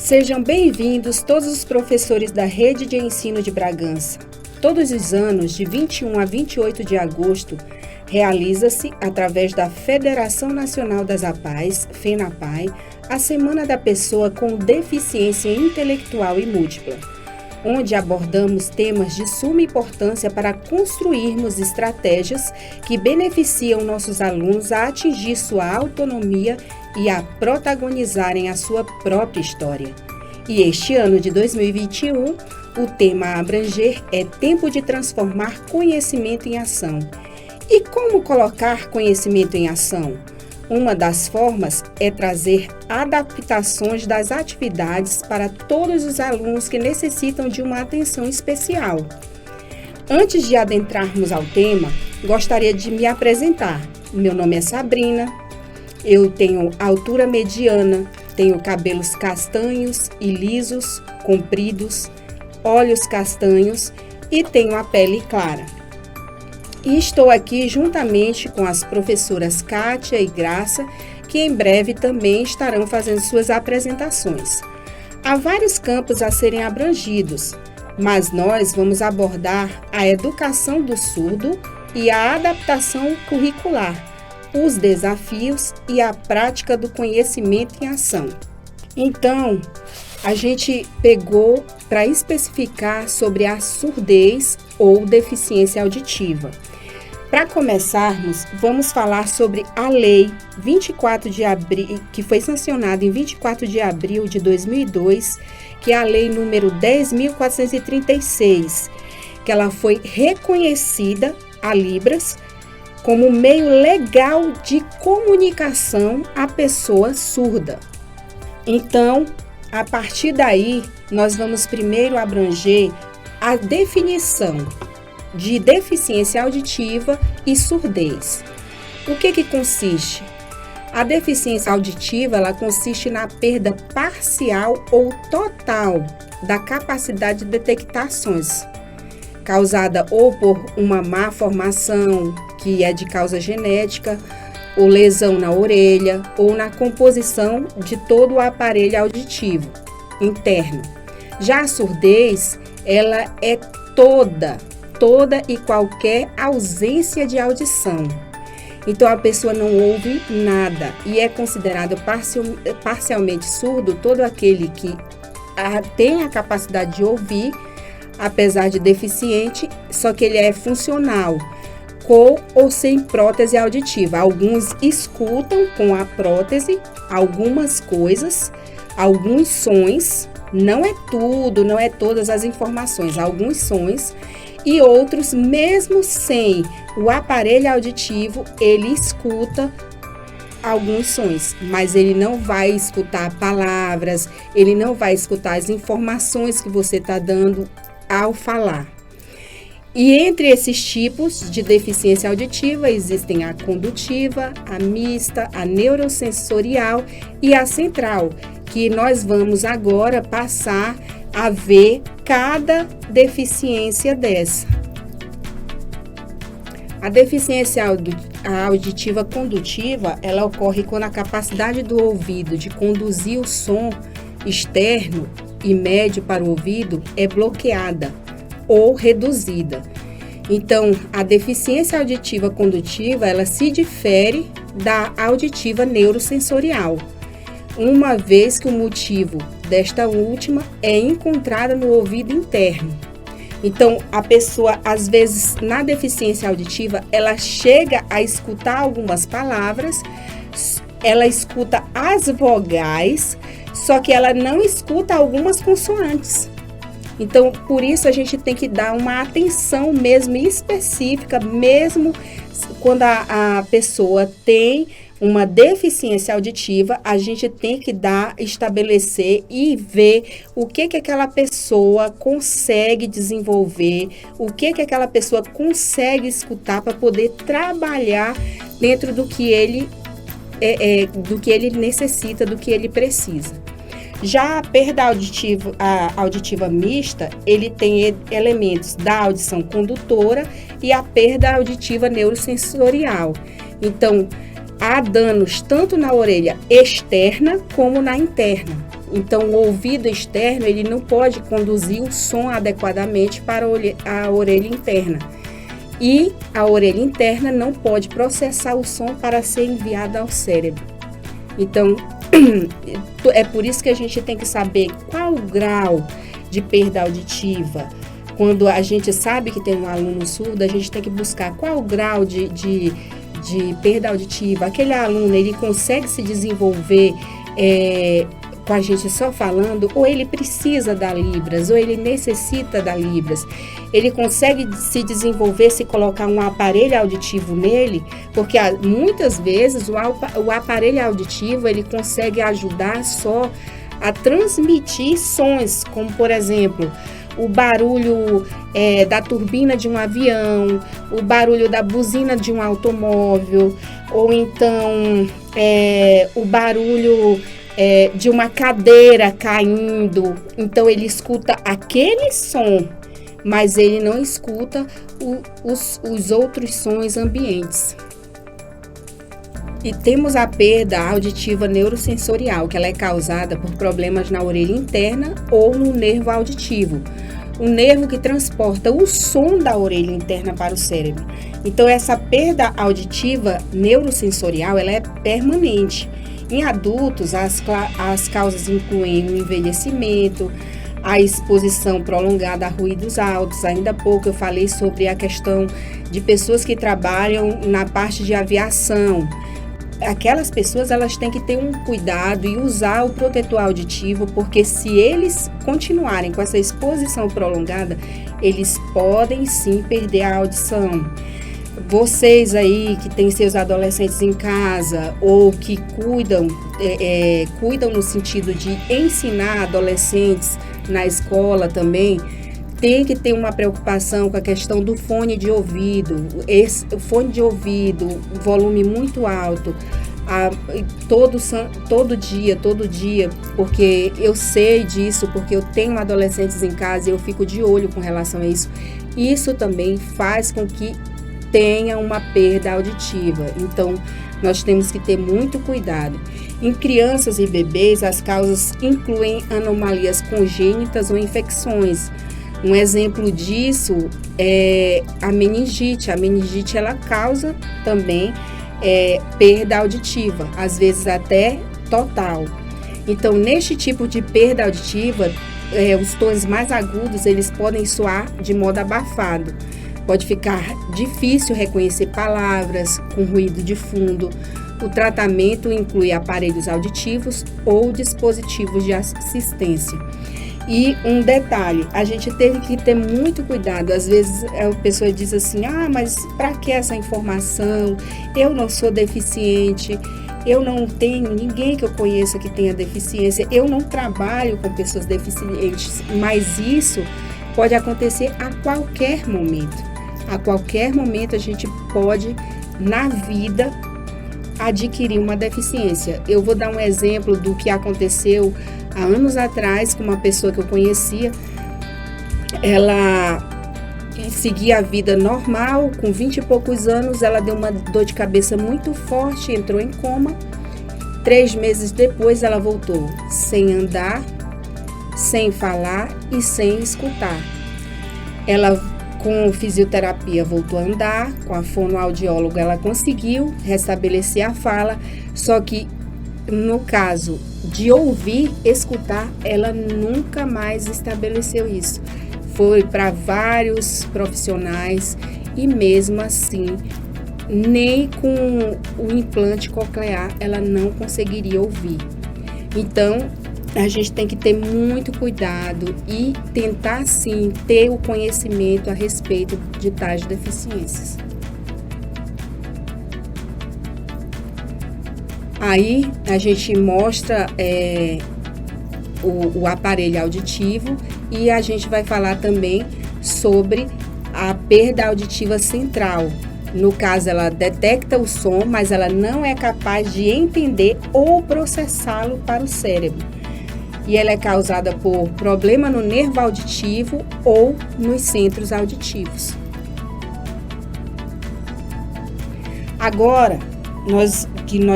Sejam bem-vindos todos os professores da Rede de Ensino de Bragança. Todos os anos, de 21 a 28 de agosto, realiza-se, através da Federação Nacional das APAES, FENAPAE, a Semana da Pessoa com Deficiência Intelectual e Múltipla, onde abordamos temas de suma importância para construirmos estratégias que beneficiam nossos alunos a atingir sua autonomia e a protagonizarem a sua própria história. E este ano de 2021, o tema a abranger é Tempo de Transformar Conhecimento em Ação. E como colocar conhecimento em ação? Uma das formas é trazer adaptações das atividades para todos os alunos que necessitam de uma atenção especial. Antes de adentrarmos ao tema, gostaria de me apresentar. Meu nome é Sabrina, eu tenho altura mediana, tenho cabelos castanhos e lisos, compridos, olhos castanhos e tenho a pele clara. E estou aqui juntamente com as professoras Kátia e Graça, que em breve também estarão fazendo suas apresentações. Há vários campos a serem abrangidos, mas nós vamos abordar a educação do surdo e a adaptação curricular, os desafios e a prática do conhecimento em ação. Então, a gente pegou para especificar sobre a surdez ou deficiência auditiva. Para começarmos, vamos falar sobre a Lei 24 de abril, que foi sancionada em 24 de abril de 2002, que é a Lei número 10.436, que ela foi reconhecida a Libras como meio legal de comunicação à pessoa surda. Então, a partir daí, nós vamos primeiro abranger a definição de deficiência auditiva e surdez. O que consiste? A deficiência auditiva, ela consiste na perda parcial ou total da capacidade de detectar sons, causada ou por uma má formação, que é de causa genética, ou lesão na orelha, ou na composição de todo o aparelho auditivo interno. Já a surdez, ela é toda e qualquer ausência de audição. Então, a pessoa não ouve nada e é considerado parcialmente surdo todo aquele que tem a capacidade de ouvir, apesar de deficiente, só que ele é funcional, com ou sem prótese auditiva. Alguns escutam com a prótese algumas coisas, alguns sons, não é tudo, não é todas as informações, alguns sons, e outros, mesmo sem o aparelho auditivo, ele escuta alguns sons, mas ele não vai escutar palavras, ele não vai escutar as informações que você está dando ao falar. E entre esses tipos de deficiência auditiva existem a condutiva, a mista, a neurosensorial e a central, que nós vamos agora passar a ver cada deficiência dessa. A deficiência auditiva condutiva, ela ocorre quando a capacidade do ouvido de conduzir o som externo e médio para o ouvido é bloqueada ou reduzida. Então, a deficiência auditiva condutiva, ela se difere da auditiva neurosensorial, uma vez que o motivo desta última é encontrada no ouvido interno. Então, a pessoa, às vezes, na deficiência auditiva, ela chega a escutar algumas palavras, ela escuta as vogais, só que ela não escuta algumas consoantes. Então, por isso a gente tem que dar uma atenção mesmo específica, mesmo quando a pessoa tem uma deficiência auditiva, a gente tem que estabelecer e ver o que aquela pessoa consegue desenvolver, o que aquela pessoa consegue escutar para poder trabalhar dentro do que ele necessita, do que ele precisa. Já a perda auditiva mista, ele tem elementos da audição condutora e a perda auditiva neurosensorial. Então, há danos tanto na orelha externa como na interna. Então, o ouvido externo, ele não pode conduzir o som adequadamente para a orelha interna. E a orelha interna não pode processar o som para ser enviado ao cérebro. Então, é por isso que a gente tem que saber qual o grau de perda auditiva. Quando a gente sabe que tem um aluno surdo, a gente tem que buscar qual o grau de perda auditiva. Aquele aluno, ele consegue se desenvolver com a gente só falando, ou ele precisa da Libras, ou ele necessita da Libras. Ele consegue se desenvolver se colocar um aparelho auditivo nele, porque muitas vezes o aparelho auditivo, ele consegue ajudar só a transmitir sons, como por exemplo, o barulho da turbina de um avião, o barulho da buzina de um automóvel, ou então o barulho de uma cadeira caindo. Então ele escuta aquele som, mas ele não escuta os outros sons ambientes. E temos a perda auditiva neurosensorial, que ela é causada por problemas na orelha interna ou no nervo auditivo, o nervo que transporta o som da orelha interna para o cérebro. Então, essa perda auditiva neurosensorial, ela é permanente. Em adultos, as causas incluem o envelhecimento, a exposição prolongada a ruídos altos. Ainda há pouco eu falei sobre a questão de pessoas que trabalham na parte de aviação. Aquelas pessoas, elas têm que ter um cuidado e usar o protetor auditivo, porque se eles continuarem com essa exposição prolongada, eles podem sim perder a audição. Vocês aí que têm seus adolescentes em casa ou que cuidam no sentido de ensinar adolescentes na escola também, tem que ter uma preocupação com a questão do fone de ouvido. O fone de ouvido, volume muito alto, todo dia, porque eu sei disso, porque eu tenho adolescentes em casa e eu fico de olho com relação a isso. Isso também faz com que tenha uma perda auditiva. Então, nós temos que ter muito cuidado. Em crianças e bebês, as causas incluem anomalias congênitas ou infecções. Um exemplo disso é a meningite. A meningite, ela causa também perda auditiva, às vezes até total. Então, neste tipo de perda auditiva, os tons mais agudos, eles podem soar de modo abafado. Pode ficar difícil reconhecer palavras com ruído de fundo. O tratamento inclui aparelhos auditivos ou dispositivos de assistência. E um detalhe, a gente tem que ter muito cuidado. Às vezes a pessoa diz assim, mas para que essa informação? Eu não sou deficiente, eu não tenho ninguém que eu conheça que tenha deficiência, eu não trabalho com pessoas deficientes, mas isso pode acontecer a qualquer momento. A qualquer momento a gente pode, na vida, adquirir uma deficiência. Eu vou dar um exemplo do que aconteceu há anos atrás com uma pessoa que eu conhecia. Ela seguia a vida normal, com 20 e poucos anos, ela deu uma dor de cabeça muito forte, entrou em coma. 3 meses depois ela voltou, sem andar, sem falar e sem escutar. Ela, com fisioterapia, voltou a andar, com a fonoaudióloga ela conseguiu restabelecer a fala, só que no caso de ouvir, escutar, ela nunca mais estabeleceu isso. Foi para vários profissionais e mesmo assim, nem com o implante coclear ela não conseguiria ouvir. Então, a gente tem que ter muito cuidado e tentar, sim, ter o conhecimento a respeito de tais deficiências. Aí, a gente mostra o aparelho auditivo e a gente vai falar também sobre a perda auditiva central. No caso, ela detecta o som, mas ela não é capaz de entender ou processá-lo para o cérebro. E ela é causada por problema no nervo auditivo ou nos centros auditivos. Agora, nós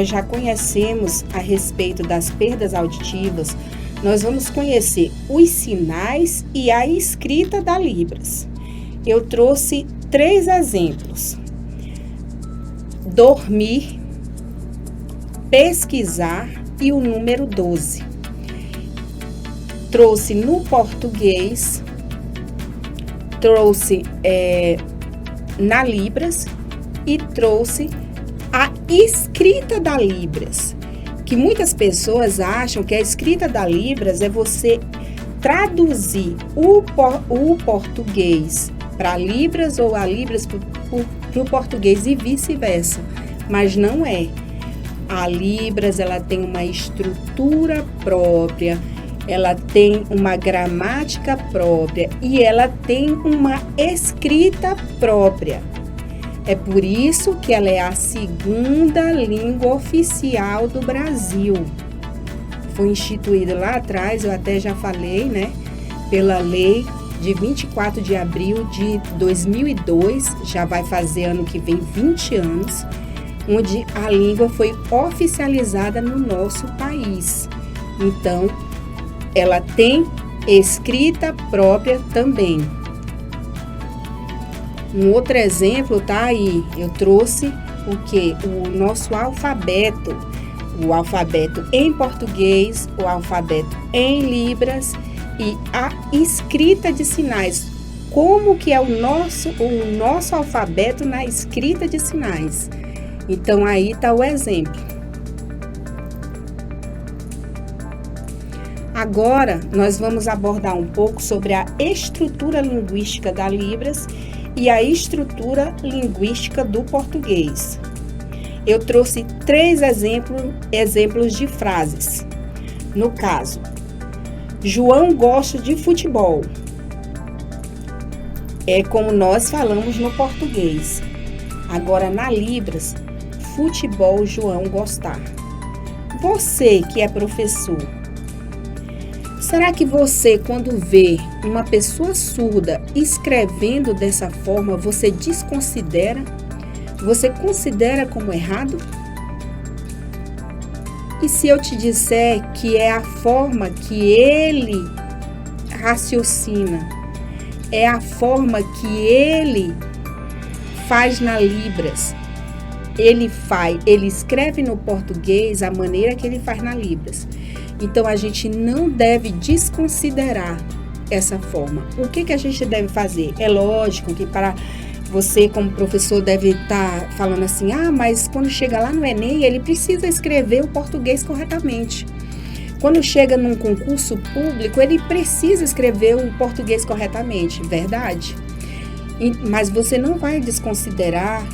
já conhecemos a respeito das perdas auditivas, nós vamos conhecer os sinais e a escrita da Libras. Eu trouxe 3 exemplos: dormir, pesquisar e o número 12. Trouxe no português, trouxe na Libras e trouxe a escrita da Libras, que muitas pessoas acham que a escrita da Libras é você traduzir o português para Libras ou a Libras para o português e vice-versa, mas não é. A Libras, ela tem uma estrutura própria, ela tem uma gramática própria e ela tem uma escrita própria. É por isso que ela é a segunda língua oficial do Brasil. Foi instituída lá atrás, eu até já falei, né? Pela lei de 24 de abril de 2002, já vai fazer ano que vem 20 anos, onde a língua foi oficializada no nosso país. Então, ela tem escrita própria também. Um outro exemplo tá aí, eu trouxe o quê? O nosso alfabeto. O alfabeto em português, o alfabeto em Libras e a escrita de sinais. Como que é o nosso alfabeto na escrita de sinais? Então, aí está o exemplo. Agora, nós vamos abordar um pouco sobre a estrutura linguística da Libras e a estrutura linguística do português. Eu trouxe 3 exemplos de frases. No caso, João gosta de futebol. É como nós falamos no português. Agora, na Libras, futebol João gostar. Você que é professor, será que você, quando vê uma pessoa surda escrevendo dessa forma, você desconsidera? Você considera como errado? E se eu te disser que é a forma que ele raciocina, é a forma que ele faz na Libras, ele escreve no português a maneira que ele faz na Libras. Então, a gente não deve desconsiderar essa forma. O que a gente deve fazer? É lógico que para você, como professor, deve estar falando assim, mas quando chega lá no Enem, ele precisa escrever o português corretamente. Quando chega num concurso público, ele precisa escrever o português corretamente, verdade? Mas você não vai desconsiderar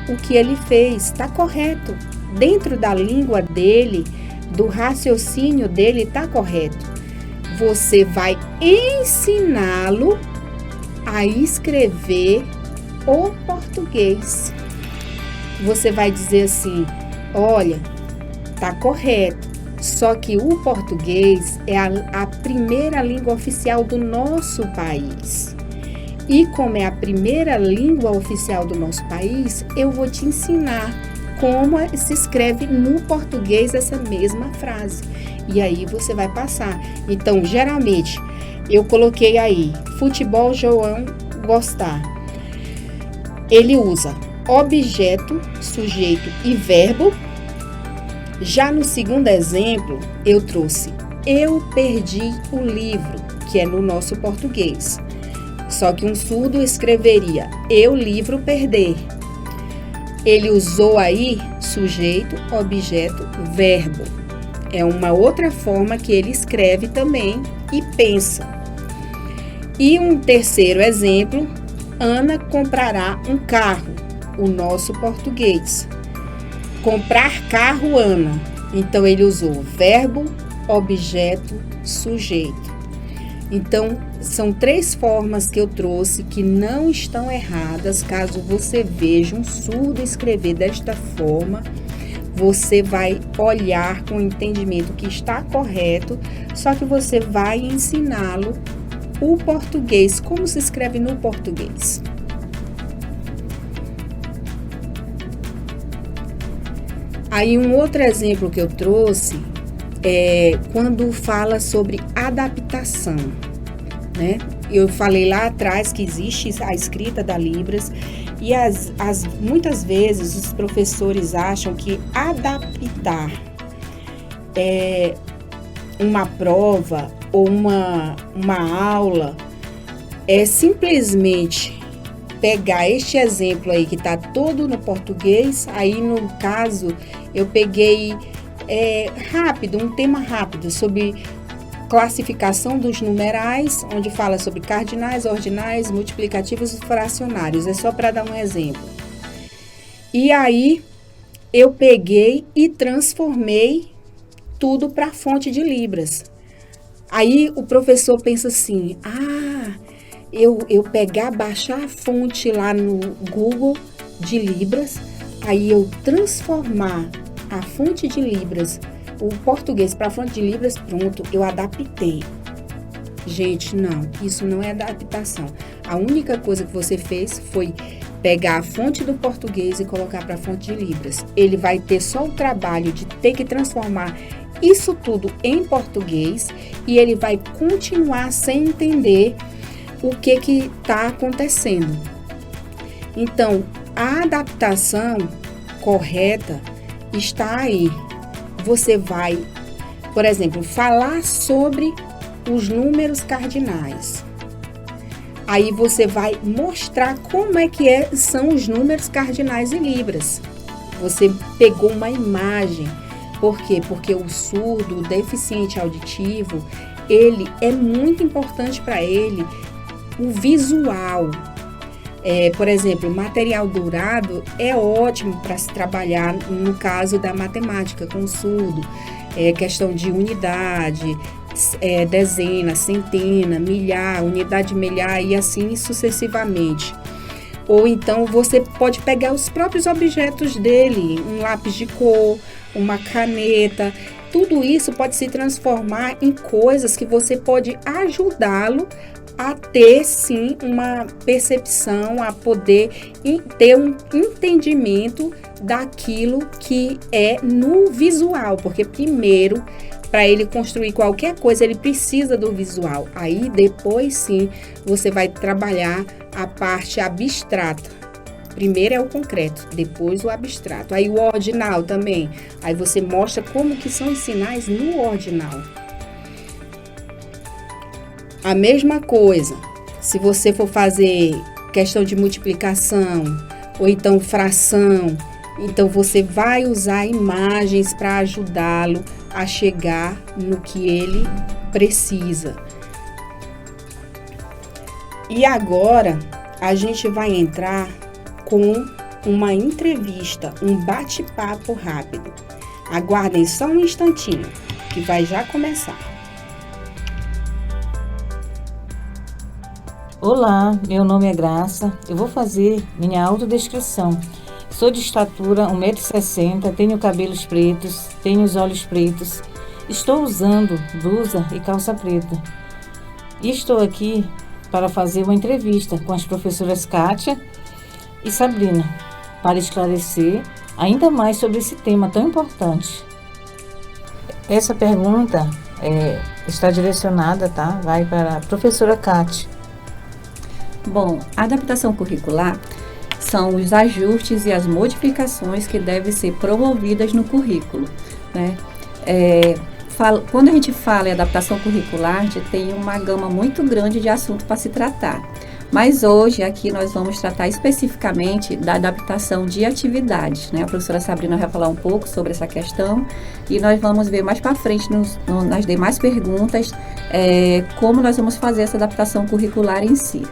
o que ele fez, está correto. Dentro da língua dele, do raciocínio dele, está correto. Você vai ensiná-lo a escrever o português. Você vai dizer assim, olha, está correto, só que o português é a primeira língua oficial do nosso país. E como é a primeira língua oficial do nosso país, eu vou te ensinar como se escreve no português essa mesma frase. E aí você vai passar. Então, geralmente, eu coloquei aí, futebol João gostar. Ele usa objeto, sujeito e verbo. Já no segundo exemplo, eu trouxe eu perdi o livro, que é no nosso português. Só que um surdo escreveria eu livro perder. Ele usou aí sujeito, objeto, verbo. É uma outra forma que ele escreve também e pensa. E um terceiro exemplo, Ana comprará um carro, o nosso português. Comprar carro, Ana. Então, ele usou verbo, objeto, sujeito. Então, são 3 formas que eu trouxe que não estão erradas. Caso você veja um surdo escrever desta forma, você vai olhar com o entendimento que está correto, só que você vai ensiná-lo o português, como se escreve no português. Aí um outro exemplo que eu trouxe quando fala sobre adaptação, né? Eu falei lá atrás que existe a escrita da Libras e muitas vezes os professores acham que adaptar uma prova ou uma aula é simplesmente pegar este exemplo aí que está todo no português. Aí no caso eu peguei um tema rápido sobre classificação dos numerais, onde fala sobre cardinais, ordinais, multiplicativos e fracionários. É só para dar um exemplo. E aí eu peguei e transformei tudo para a fonte de Libras. Aí o professor pensa assim, eu baixar a fonte lá no Google de Libras, aí eu transformar a fonte de Libras, o português para a fonte de Libras, pronto, eu adaptei. Gente, não, isso não é adaptação. A única coisa que você fez foi pegar a fonte do português e colocar para a fonte de Libras. Ele vai ter só o trabalho de ter que transformar isso tudo em português e ele vai continuar sem entender o que está acontecendo. Então, a adaptação correta está aí. Você vai, por exemplo, falar sobre os números cardinais. Aí você vai mostrar como é que são os números cardinais em Libras. Você pegou uma imagem. Por quê? Porque o surdo, o deficiente auditivo, ele é muito importante para ele o visual. Por exemplo, material dourado é ótimo para se trabalhar no caso da matemática com o surdo. Questão de unidade, dezena, centena, milhar, unidade milhar e assim sucessivamente. Ou então você pode pegar os próprios objetos dele, um lápis de cor, uma caneta. Tudo isso pode se transformar em coisas que você pode ajudá-lo a ter, sim, uma percepção, a poder ter um entendimento daquilo que é no visual. Porque primeiro, para ele construir qualquer coisa, ele precisa do visual. Aí depois, sim, você vai trabalhar a parte abstrata. Primeiro é o concreto, depois o abstrato. Aí o ordinal também. Aí você mostra como que são os sinais no ordinal. A mesma coisa, se você for fazer questão de multiplicação ou então fração, então você vai usar imagens para ajudá-lo a chegar no que ele precisa. E agora a gente vai entrar com uma entrevista, um bate-papo rápido. Aguardem só um instantinho, que vai já começar. Olá, meu nome é Graça. Eu vou fazer minha autodescrição. Sou de estatura 1,60 m, tenho cabelos pretos, tenho os olhos pretos. Estou usando blusa e calça preta. E estou aqui para fazer uma entrevista com as professoras Kátia e Sabrina, para esclarecer ainda mais sobre esse tema tão importante. Essa pergunta está direcionada, tá? Vai para a professora Kátia. Bom, a adaptação curricular são os ajustes e as modificações que devem ser promovidas no currículo, né? Quando a gente fala em adaptação curricular, a gente tem uma gama muito grande de assuntos para se tratar. Mas hoje, aqui, nós vamos tratar especificamente da adaptação de atividades, né? A professora Sabrina vai falar um pouco sobre essa questão e nós vamos ver mais para frente, nas demais perguntas, como nós vamos fazer essa adaptação curricular em si.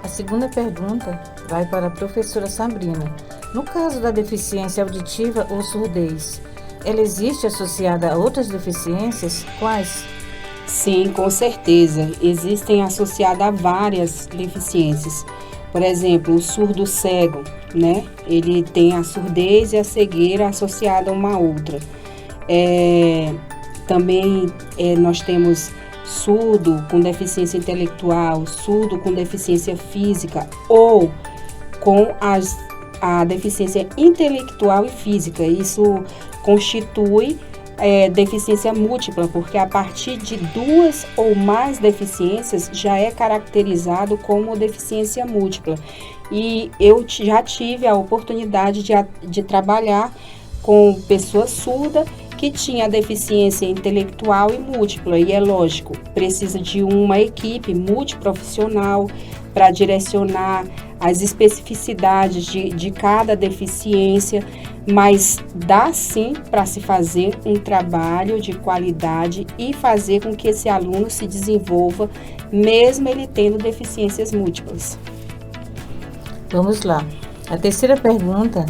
A segunda pergunta vai para a professora Sabrina. No caso da deficiência auditiva ou surdez, ela existe associada a outras deficiências? Quais? Sim, com certeza. Existem associadas a várias deficiências. Por exemplo, o surdo cego, né? Ele tem a surdez e a cegueira associada a uma outra. Também nós temos surdo com deficiência intelectual, surdo com deficiência física ou com a deficiência intelectual e física. Isso constitui deficiência múltipla, porque a partir de 2 ou mais deficiências já é caracterizado como deficiência múltipla. E eu já tive a oportunidade de trabalhar com pessoa surda que tinha deficiência intelectual e múltipla, e é lógico, precisa de uma equipe multiprofissional para direcionar as especificidades de cada deficiência, mas dá sim para se fazer um trabalho de qualidade e fazer com que esse aluno se desenvolva, mesmo ele tendo deficiências múltiplas. Vamos lá. A terceira pergunta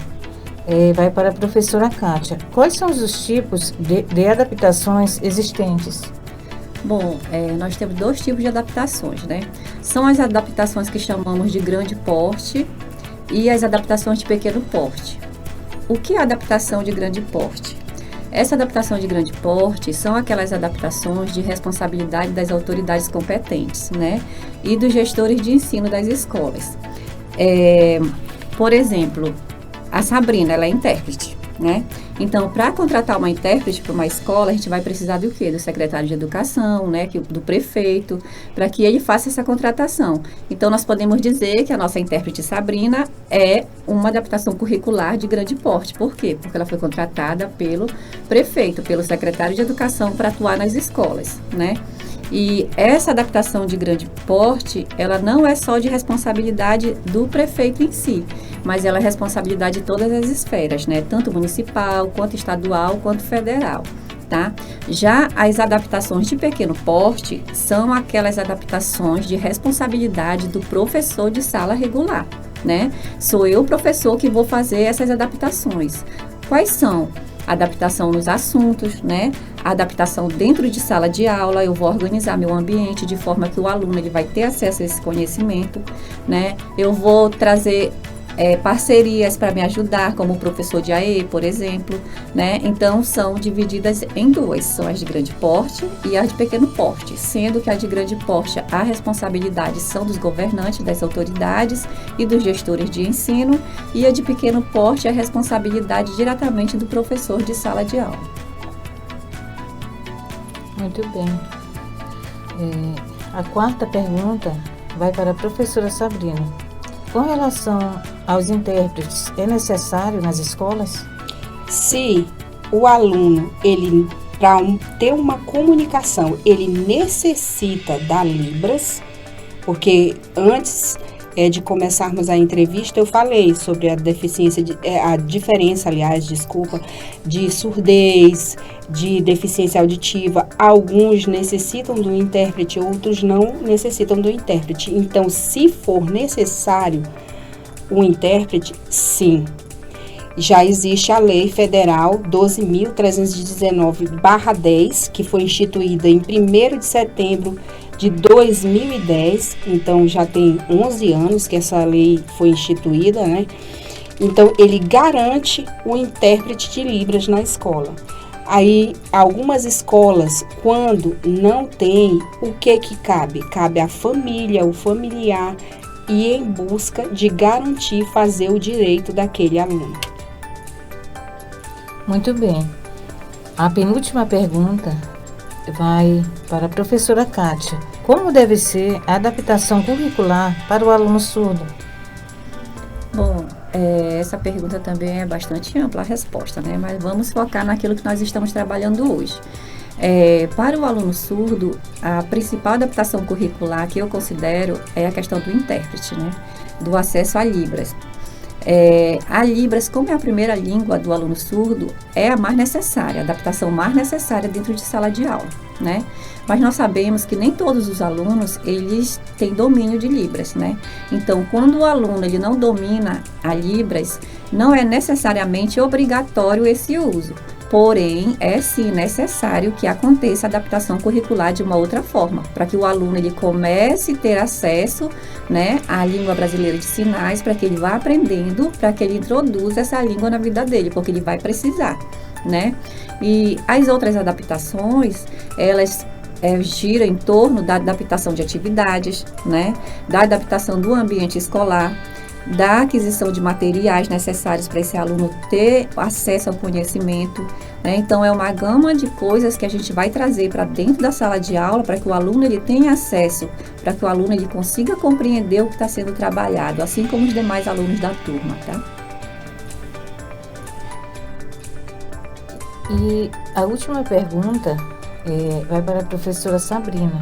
vai para a professora Kátia. Quais são os tipos de adaptações existentes? Bom, nós temos 2 tipos de adaptações, né? São as adaptações que chamamos de grande porte e as adaptações de pequeno porte. O que é a adaptação de grande porte? Essa adaptação de grande porte são aquelas adaptações de responsabilidade das autoridades competentes, né? E dos gestores de ensino das escolas. Por exemplo, a Sabrina, ela é intérprete, né? Então, para contratar uma intérprete para uma escola, a gente vai precisar do quê? Do secretário de educação, né? Do prefeito, para que ele faça essa contratação. Então, nós podemos dizer que a nossa intérprete Sabrina é uma adaptação curricular de grande porte. Por quê? Porque ela foi contratada pelo prefeito, pelo secretário de educação para atuar nas escolas, né? E essa adaptação de grande porte, ela não é só de responsabilidade do prefeito em si, mas ela é responsabilidade de todas as esferas, né? Tanto municipal, quanto estadual, quanto federal, tá? Já as adaptações de pequeno porte são aquelas adaptações de responsabilidade do professor de sala regular, né? Sou eu, professor, que vou fazer essas adaptações. Quais são? Adaptação nos assuntos, né? A adaptação dentro de sala de aula, eu vou organizar meu ambiente de forma que o aluno ele vai ter acesso a esse conhecimento, né? Eu vou trazer parcerias para me ajudar, como o professor de AE, por exemplo, né? Então, são divididas em 2, são as de grande porte e as de pequeno porte, sendo que a de grande porte, a responsabilidade são dos governantes, das autoridades e dos gestores de ensino, e a de pequeno porte, a responsabilidade diretamente do professor de sala de aula. Muito bem. A quarta pergunta vai para a professora Sabrina. Com relação aos intérpretes, é necessário nas escolas? Se o aluno, para ter uma comunicação, ele necessita da Libras, porque antes de começarmos a entrevista, eu falei sobre a diferença, de surdez, de deficiência auditiva. Alguns necessitam do intérprete, outros não necessitam do intérprete. Então, se for necessário o intérprete, sim. Já existe a Lei Federal 12.319/10, que foi instituída em 1º de setembro de 2010, então já tem 11 anos que essa lei foi instituída, né? Então, ele garante o intérprete de Libras na escola. Aí, algumas escolas, quando não tem, o que cabe? Cabe à família, o familiar, ir em busca de garantir fazer o direito daquele aluno. Muito bem. A penúltima pergunta vai para a professora Kátia. Como deve ser a adaptação curricular para o aluno surdo? Bom, essa pergunta também é bastante ampla a resposta, né? Mas vamos focar naquilo que nós estamos trabalhando hoje. Para o aluno surdo, a principal adaptação curricular que eu considero é a questão do intérprete, né? Do acesso a Libras. A Libras, como é a primeira língua do aluno surdo, é a mais necessária, a adaptação mais necessária dentro de sala de aula, né? Mas nós sabemos que nem todos os alunos, eles têm domínio de Libras, né? Então, quando o aluno ele não domina a Libras, não é necessariamente obrigatório esse uso. Porém, é sim necessário que aconteça a adaptação curricular de uma outra forma, para que o aluno ele comece a ter acesso, né, à língua brasileira de sinais, para que ele vá aprendendo, para que ele introduza essa língua na vida dele, porque ele vai precisar, né? E as outras adaptações, elas giram em torno da adaptação de atividades, né, da adaptação do ambiente escolar, da aquisição de materiais necessários para esse aluno ter acesso ao conhecimento, né? Então, é uma gama de coisas que a gente vai trazer para dentro da sala de aula para que o aluno ele tenha acesso, para que o aluno ele consiga compreender o que está sendo trabalhado, assim como os demais alunos da turma, tá? E a última pergunta vai para a professora Sabrina.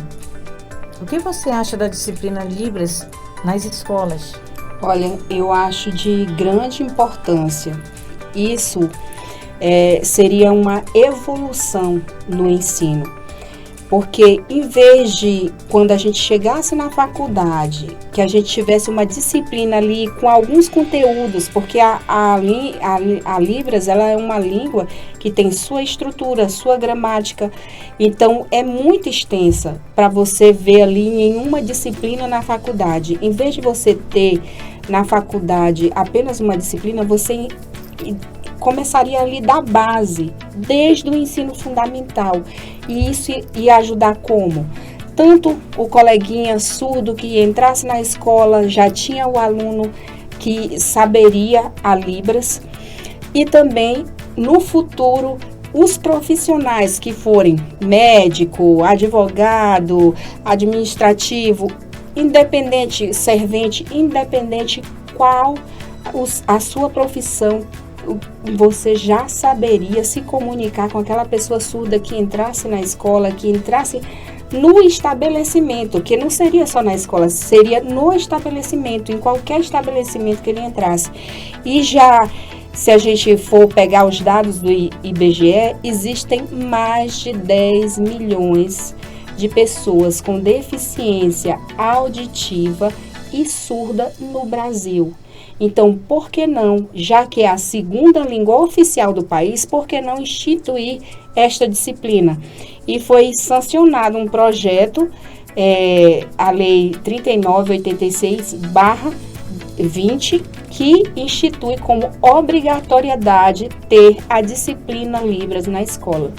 O que você acha da disciplina Libras nas escolas? Olha, eu acho de grande importância. Isso seria uma evolução no ensino, porque em vez de, quando a gente chegasse na faculdade, que a gente tivesse uma disciplina ali com alguns conteúdos, porque a Libras, ela é uma língua que tem sua estrutura, sua gramática, então é muito extensa para você ver ali em uma disciplina na faculdade. Em vez de você ter na faculdade apenas uma disciplina, você começaria ali da base, desde o ensino fundamental. E isso ia ajudar como? Tanto o coleguinha surdo que entrasse na escola, já tinha o aluno que saberia a Libras, e também, no futuro, os profissionais que forem médico, advogado, administrativo, independente, servente, independente qual a sua profissão, você já saberia se comunicar com aquela pessoa surda que entrasse na escola, que entrasse no estabelecimento, que não seria só na escola, seria no estabelecimento, em qualquer estabelecimento que ele entrasse. E já, se a gente for pegar os dados do IBGE, existem mais de 10 milhões de pessoas com deficiência auditiva e surda no Brasil. Então, por que não, já que é a segunda língua oficial do país, por que não instituir esta disciplina? E foi sancionado um projeto, a Lei 3986/20, que institui como obrigatoriedade ter a disciplina Libras na escola.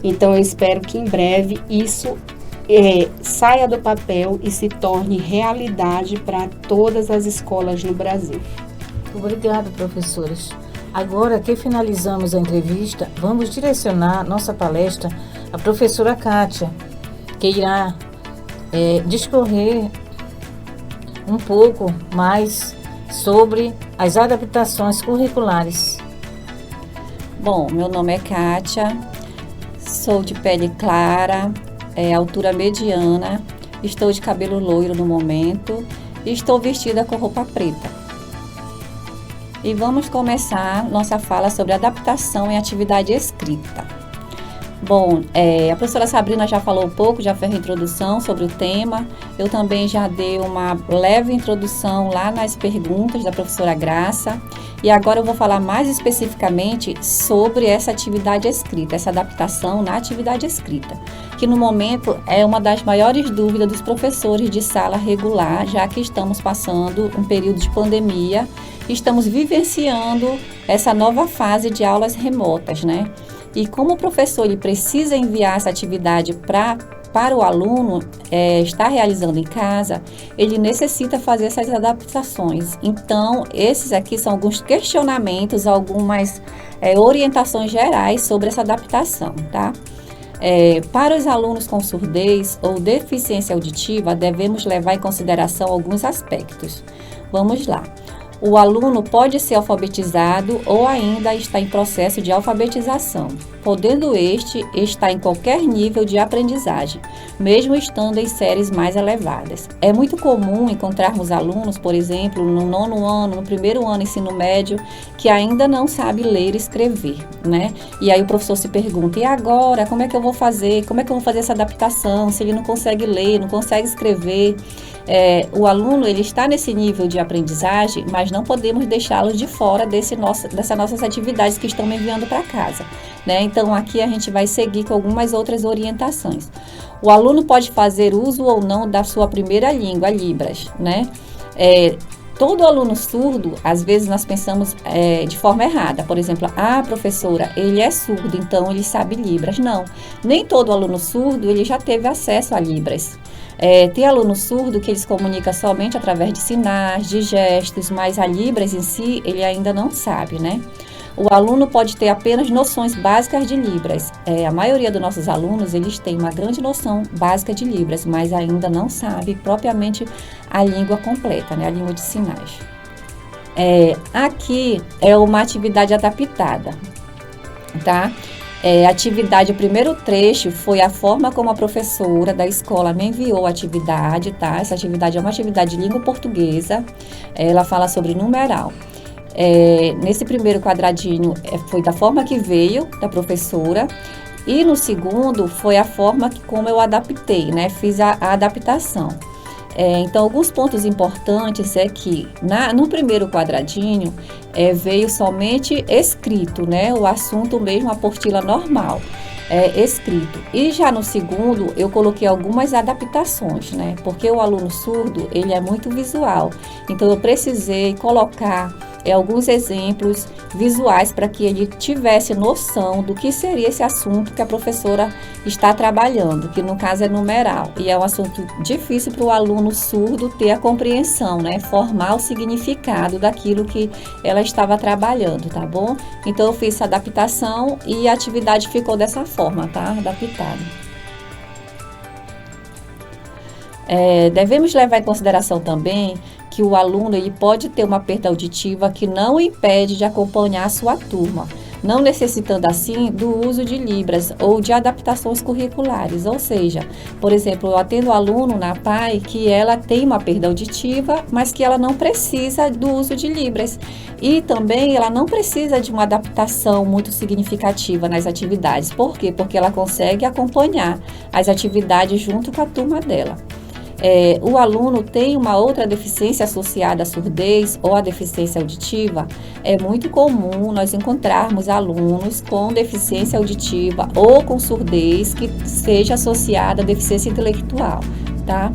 Então, eu espero que em breve isso saia do papel e se torne realidade para todas as escolas no Brasil. Obrigada, professores. Agora que finalizamos a entrevista, vamos direcionar nossa palestra à professora Kátia, que irá discorrer um pouco mais sobre as adaptações curriculares. Bom, meu nome é Kátia, sou de pele clara, altura mediana, estou de cabelo loiro no momento e estou vestida com roupa preta. E vamos começar nossa fala sobre adaptação em atividade escrita. Bom, a professora Sabrina já falou um pouco, já fez a introdução sobre o tema. Eu também já dei uma leve introdução lá nas perguntas da professora Graça. E agora eu vou falar mais especificamente sobre essa atividade escrita, essa adaptação na atividade escrita, que no momento é uma das maiores dúvidas dos professores de sala regular, já que estamos passando um período de pandemia, estamos vivenciando essa nova fase de aulas remotas, né? E como o professor ele precisa enviar essa atividade para o aluno estar realizando em casa, ele necessita fazer essas adaptações. Então, esses aqui são alguns questionamentos, algumas orientações gerais sobre essa adaptação, tá? Para os alunos com surdez ou deficiência auditiva, devemos levar em consideração alguns aspectos. Vamos lá. O aluno pode ser alfabetizado ou ainda está em processo de alfabetização, podendo este estar em qualquer nível de aprendizagem, mesmo estando em séries mais elevadas. É muito comum encontrarmos alunos, por exemplo, no 9º ano, no 1º ano ensino médio, que ainda não sabe ler e escrever, né? E aí o professor se pergunta, e agora, como é que eu vou fazer? Como é que eu vou fazer essa adaptação? Se ele não consegue ler, não consegue escrever, o aluno ele está nesse nível de aprendizagem, mas não podemos deixá-lo de fora dessas nossas atividades que estão enviando para casa, né? Então aqui a gente vai seguir com algumas outras orientações. O aluno pode fazer uso ou não da sua primeira língua, Libras, né? Todo aluno surdo, às vezes nós pensamos de forma errada. Por exemplo, professora, ele é surdo, então ele sabe Libras. Não, nem todo aluno surdo ele já teve acesso a Libras. Tem aluno surdo que eles comunicam somente através de sinais, de gestos, mas a Libras em si ele ainda não sabe, né? O aluno pode ter apenas noções básicas de Libras. A maioria dos nossos alunos, eles têm uma grande noção básica de Libras, mas ainda não sabe propriamente a língua completa, né? A língua de sinais. Aqui é uma atividade adaptada, tá? Atividade, o primeiro trecho foi a forma como a professora da escola me enviou a atividade, tá? Essa atividade é uma atividade de língua portuguesa, ela fala sobre numeral. Nesse primeiro quadradinho foi da forma que veio da professora, e no segundo foi a forma como eu adaptei, né? Fiz a adaptação. Então, alguns pontos importantes é que no primeiro quadradinho veio somente escrito, né? O assunto mesmo, a apostila normal, escrito. E já no segundo, eu coloquei algumas adaptações, né? Porque o aluno surdo, ele é muito visual. Então, eu precisei colocar alguns exemplos visuais para que ele tivesse noção do que seria esse assunto que a professora está trabalhando, que no caso é numeral, e é um assunto difícil para o aluno surdo ter a compreensão, né, formar o significado daquilo que ela estava trabalhando, tá bom? Então eu fiz essa adaptação e a atividade ficou dessa forma, tá? Adaptada. Devemos levar em consideração também que o aluno ele pode ter uma perda auditiva que não o impede de acompanhar a sua turma, não necessitando assim do uso de Libras ou de adaptações curriculares. Ou seja, por exemplo, eu atendo aluno na PAI que ela tem uma perda auditiva, mas que ela não precisa do uso de Libras. E também ela não precisa de uma adaptação muito significativa nas atividades. Por quê? Porque ela consegue acompanhar as atividades junto com a turma dela. O aluno tem uma outra deficiência associada à surdez ou à deficiência auditiva. É muito comum nós encontrarmos alunos com deficiência auditiva ou com surdez que seja associada à deficiência intelectual, tá?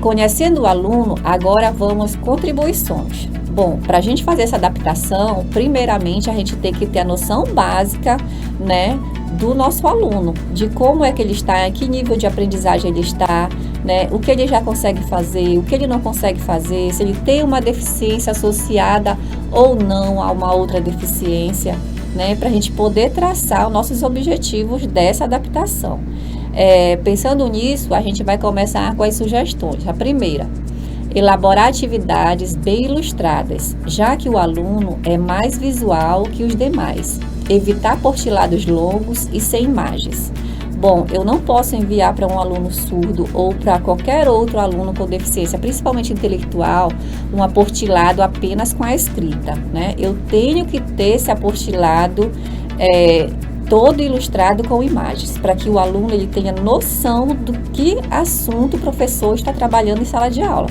Conhecendo o aluno, agora vamos contribuições. Bom, para a gente fazer essa adaptação, primeiramente a gente tem que ter a noção básica, né, do nosso aluno, de como é que ele está, em que nível de aprendizagem ele está, né, o que ele já consegue fazer, o que ele não consegue fazer, se ele tem uma deficiência associada ou não a uma outra deficiência, né, para a gente poder traçar os nossos objetivos dessa adaptação. Pensando nisso, a gente vai começar com as sugestões. A primeira, elaborar atividades bem ilustradas, já que o aluno é mais visual que os demais. Evitar apostilados longos e sem imagens. Bom, eu não posso enviar para um aluno surdo ou para qualquer outro aluno com deficiência, principalmente intelectual, um apostilado apenas com a escrita, né? Eu tenho que ter esse apostilado todo ilustrado com imagens, para que o aluno ele tenha noção do que assunto o professor está trabalhando em sala de aula.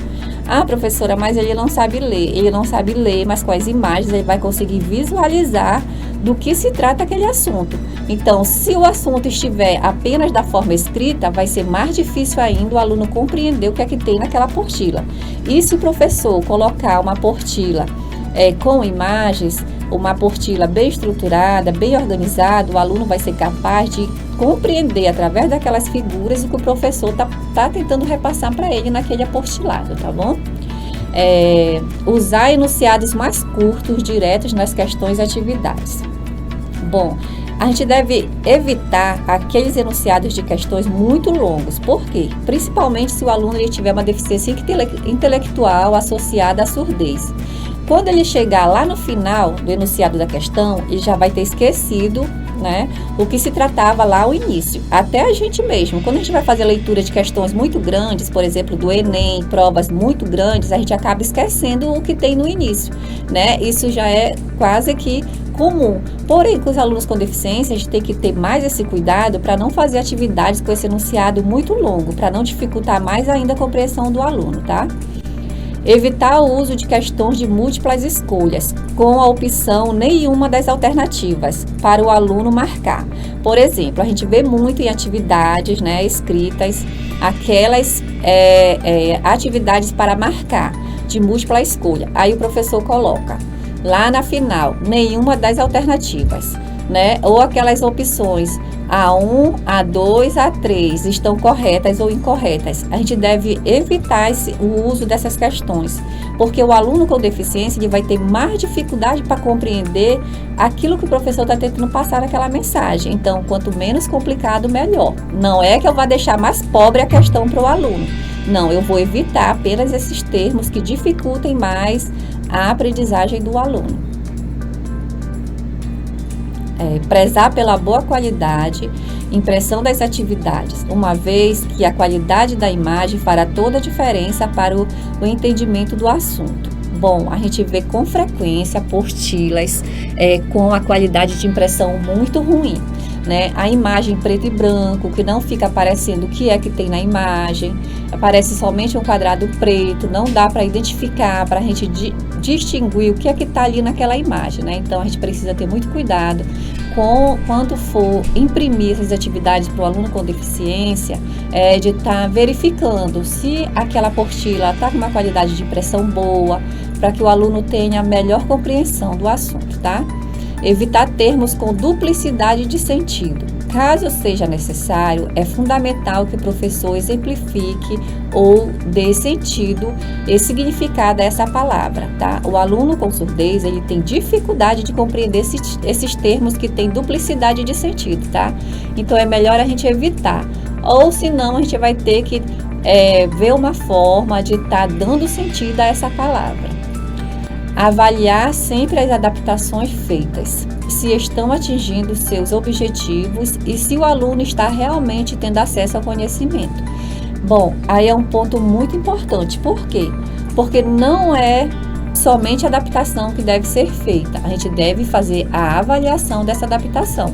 Ah, professora, mas ele não sabe ler. Ele não sabe ler, mas com as imagens ele vai conseguir visualizar do que se trata aquele assunto. Então, se o assunto estiver apenas da forma escrita, vai ser mais difícil ainda o aluno compreender o que é que tem naquela apostila. E se o professor colocar uma apostila com imagens, uma apostila bem estruturada, bem organizada, o aluno vai ser capaz de compreender através daquelas figuras o que o professor tá tentando repassar para ele naquele apostilado, tá bom? Usar enunciados mais curtos, diretos nas questões e atividades. Bom, a gente deve evitar aqueles enunciados de questões muito longos. Por quê? Principalmente se o aluno ele tiver uma deficiência intelectual associada à surdez. Quando ele chegar lá no final do enunciado da questão, ele já vai ter esquecido, né, o que se tratava lá ao início. Até a gente mesmo, quando a gente vai fazer leitura de questões muito grandes, por exemplo, do Enem, provas muito grandes, a gente acaba esquecendo o que tem no início, né? Isso já é quase que comum. Porém, com os alunos com deficiência, a gente tem que ter mais esse cuidado para não fazer atividades com esse enunciado muito longo, para não dificultar mais ainda a compreensão do aluno, tá? Evitar o uso de questões de múltiplas escolhas, com a opção nenhuma das alternativas, para o aluno marcar. Por exemplo, a gente vê muito em atividades, né, escritas, aquelas atividades para marcar, de múltipla escolha. Aí o professor coloca lá na final, nenhuma das alternativas. né? Ou aquelas opções A1, A2, A3 estão corretas ou incorretas. A gente deve evitar o uso dessas questões, porque o aluno com deficiência ele vai ter mais dificuldade para compreender aquilo que o professor está tentando passar naquela mensagem. Então, quanto menos complicado, melhor. Não é que eu vá deixar mais pobre a questão para o aluno. Não, eu vou evitar apenas esses termos que dificultem mais a aprendizagem do aluno. Prezar pela boa qualidade, impressão das atividades, uma vez que a qualidade da imagem fará toda a diferença para o entendimento do assunto. Bom, a gente vê com frequência apostilas com a qualidade de impressão muito ruim, né? A imagem preto e branco, que não fica aparecendo o que é que tem na imagem, aparece somente um quadrado preto, não dá para identificar, para a gente distinguir o que é que está ali naquela imagem, né? Então, a gente precisa ter muito cuidado quando for imprimir essas atividades para o aluno com deficiência, de estar verificando se aquela apostila está com uma qualidade de impressão boa, para que o aluno tenha a melhor compreensão do assunto, tá? Evitar termos com duplicidade de sentido. Caso seja necessário, é fundamental que o professor exemplifique ou dê sentido e significado a essa palavra, tá? O aluno com surdez, ele tem dificuldade de compreender esses termos que têm duplicidade de sentido, tá? Então, é melhor a gente evitar. Ou, senão, a gente vai ter que ver uma forma de estar dando sentido a essa palavra. Avaliar sempre as adaptações feitas, se estão atingindo seus objetivos e se o aluno está realmente tendo acesso ao conhecimento. Bom, aí é um ponto muito importante. Por quê? Porque não é somente a adaptação que deve ser feita. A gente deve fazer a avaliação dessa adaptação.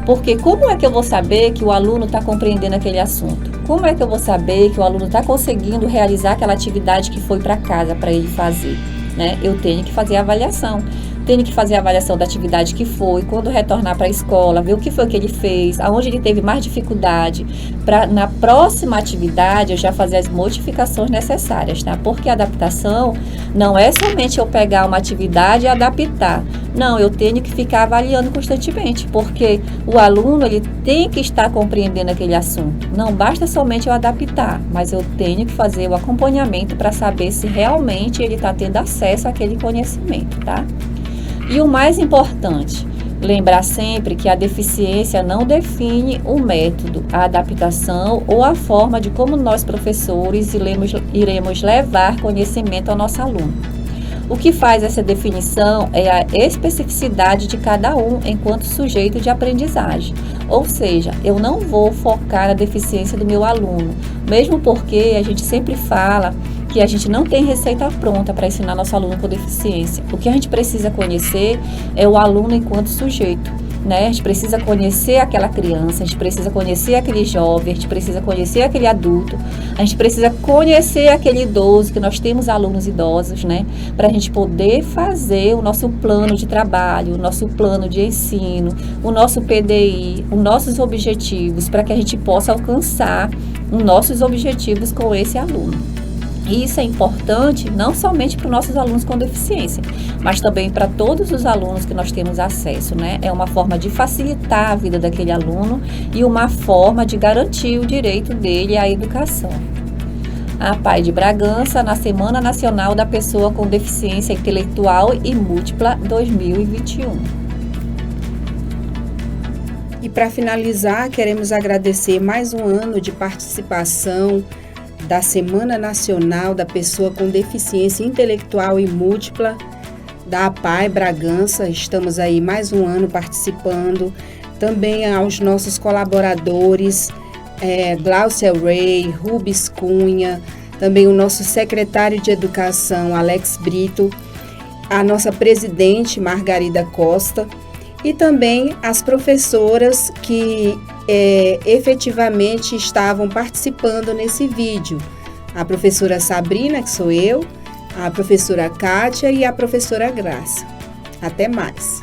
Porque como é que eu vou saber que o aluno está compreendendo aquele assunto? Como é que eu vou saber que o aluno está conseguindo realizar aquela atividade que foi para casa para ele fazer? Né? Eu tenho que fazer a avaliação. Tenho que fazer a avaliação da atividade que foi, quando retornar para a escola, ver o que foi que ele fez, aonde ele teve mais dificuldade, para na próxima atividade eu já fazer as modificações necessárias, tá? Porque a adaptação não é somente eu pegar uma atividade e adaptar. Não, eu tenho que ficar avaliando constantemente, porque o aluno ele tem que estar compreendendo aquele assunto. Não basta somente eu adaptar, mas eu tenho que fazer o acompanhamento para saber se realmente ele está tendo acesso àquele conhecimento, tá? E o mais importante, lembrar sempre que a deficiência não define o método, a adaptação ou a forma de como nós, professores, iremos levar conhecimento ao nosso aluno. O que faz essa definição é a especificidade de cada um enquanto sujeito de aprendizagem. Ou seja, eu não vou focar na deficiência do meu aluno, mesmo porque a gente sempre fala que a gente não tem receita pronta para ensinar nosso aluno com deficiência. O que a gente precisa conhecer é o aluno enquanto sujeito, né? A gente precisa conhecer aquela criança, a gente precisa conhecer aquele jovem, a gente precisa conhecer aquele adulto, a gente precisa conhecer aquele idoso, que nós temos alunos idosos, né? Para a gente poder fazer o nosso plano de trabalho, o nosso plano de ensino, o nosso PDI, os nossos objetivos, para que a gente possa alcançar os nossos objetivos com esse aluno. E isso é importante não somente para os nossos alunos com deficiência, mas também para todos os alunos que nós temos acesso, né? É uma forma de facilitar a vida daquele aluno e uma forma de garantir o direito dele à educação. A PAI de Bragança, na Semana Nacional da Pessoa com Deficiência Intelectual e Múltipla 2021. E para finalizar, queremos agradecer mais um ano de participação da Semana Nacional da Pessoa com Deficiência Intelectual e Múltipla, da APAI Bragança. Estamos aí mais um ano participando. Também aos nossos colaboradores, Glaucia Ray, Rubens Cunha, também o nosso secretário de Educação, Alex Brito, a nossa presidente, Margarida Costa, e também as professoras que efetivamente estavam participando nesse vídeo. A professora Sabrina, que sou eu, a professora Kátia e a professora Graça. Até mais!